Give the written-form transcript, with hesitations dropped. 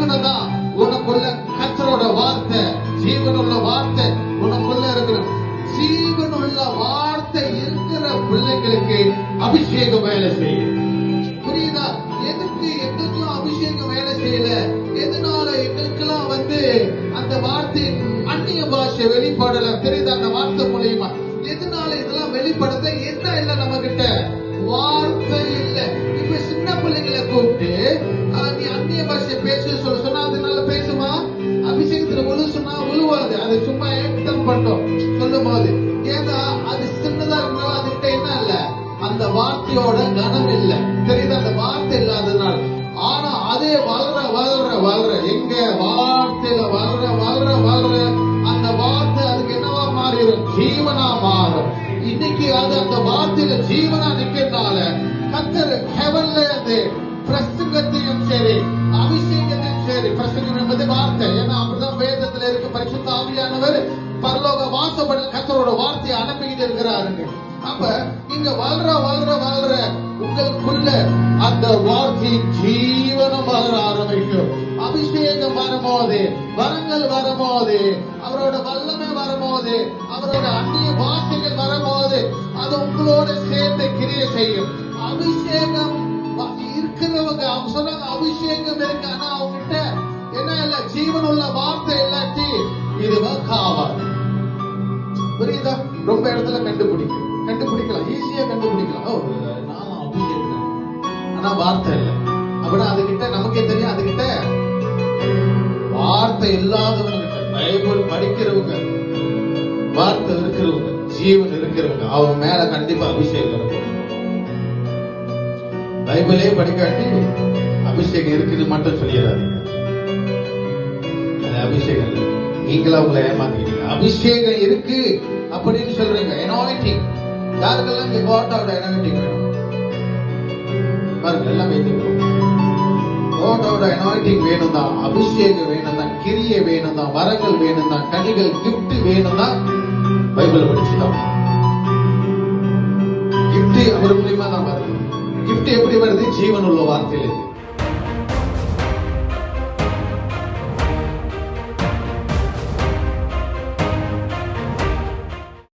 அதனாலதான் உனக்குள்ள கர்த்தரோட வார்த்தை, ஜீவனுள்ள வார்த்தை உனக்குள்ள இருக்கிற ஜீவனுள்ள வார்த்தை இருக்கிற பிள்ளைங்களுக்கு அபிஷேகம் வேலை செய்யும். புரியுதா? எங்களுக்கெல்லாம் அபிஷேகம் வேலை செய்யல. எதனால எங்களுக்கெல்லாம் அந்த வார்த்தை அந்நிய பாஷை வெளிப்படல? தெரியுதா? அந்த வார்த்தை மூலியமா எதனால இதெல்லாம் வெளிப்படுத்த என்ன இல்ல? நம்ம கிட்ட வார்த்தை இல்ல. இப்ப சின்ன பிள்ளைங்களை கூப்பிட்டு நீ அந்நிய பாஷை பேச சொன்னா அதனால பேசுமா? அபிஷேகத்துல உழு சொன்னா உழுவாது. அது சும்மா ஏற்றம் பண்ணோம் சொல்லும் போது. ஏன்னா அது சின்னதா இருந்தாலும் அதுகிட்ட என்ன இல்ல? அந்த வார்த்தையோட கனம் இல்ல. தெரியுதா? அந்த வார்த்தை இல்லாததுனால. ஆனா அதே வளர வளர வளர எங்க வார்த்தையில வளர வளர வளர அந்த வார்த்தை அதுக்கு என்னவா மாறிடும்? ஜீவனா மாறும். இன்னைக்கு அது அந்த வார்த்தையில ஜீவனா நிக்கிறதுனால கர்த்தர் ஹெவன்ல இருந்து பிரசங்கத்தையும் சரி அபிஷேகத்தையும் சரி, பிரசங்கம் என்பது வார்த்தை. ஏன்னா அப்படிதான் வேதத்துல இருக்கு. பரிசுத்த ஆவியானவர் பரலோக வாசப்பட கர்த்தரோட வார்த்தையை அனுப்பிக்கிட்டு இருக்கிறாருங்க. அப்ப இங்க வளர வளர வளர உங்களுக்குள்ள அந்த வார்த்தையின் ஜீவனம் வளர ஆரம்பிக்கும். அபிஷேகம் வரும்போது, வரங்கள் வரும்போது, அவரோட வல்லமை வரும்போது, அவரோட அந்நிய பாஷைகள் வரும்போது அது உங்களோட சேர்ந்து கிரியை செய்யும். அபிஷேகம் இருக்கிறவங்க அவங்க சொன்னாங்க அபிஷேகம் இருக்கு, ஆனா அவங்க கிட்ட என்ன இல்ல? ஜீவனுள்ள வார்த்தை இல்லாட்டி இது காவாது. புரியுதா? ரொம்ப இடத்துல கண்டுபிடிக்கலாம், ஈஸியா கண்டுபிடிக்கலாம். நானும் அபிஷேகம், ஆனா வார்த்தை இல்லை அப்படின்னா அதுகிட்ட நமக்கே தெரியும். அதுகிட்ட வார்த்தை இல்லாதவங்க கிட்ட, பைபிள் படிக்கிறவங்க, வார்த்தை இருக்கிறவங்க, ஜீவன் இருக்கிறவங்க, அவங்க மேல கண்டிப்பா அபிஷேகம் இருக்கும். பைபிளே படிக்காட்டி அபிஷேகம் இருக்குன்னு மட்டும் சொல்லிடாதீங்க. அது அபிஷேகம் இல்லை. நீங்களா உங்களை ஏமாத்திக்கிறீங்க. அபிஷேகம் இருக்கு அப்படின்னு சொல்றீங்க. அனாயிண்டிங் யாருக்கெல்லாம் இங்க காட்டோட அனாயிண்டிங் வேணும் பாருங்க, எல்லாம் வைத்துக்கிறோம். காட்டோட அனாயிண்டிங் வேணும் தான், அபிஷேகம் வேணும் தான், கிரியை வேணும் தான், வரங்கள் வேணும் தான், கனிகள் கிஃப்ட் வேணும் தான். பைபிள் படிச்சுதான் கிஃப்ட் அவர் மூலியமா தான் வருது. கிஃப்ட் எப்படி வருது? ஜீவன் உள்ள வார்த்தையில இருக்கு.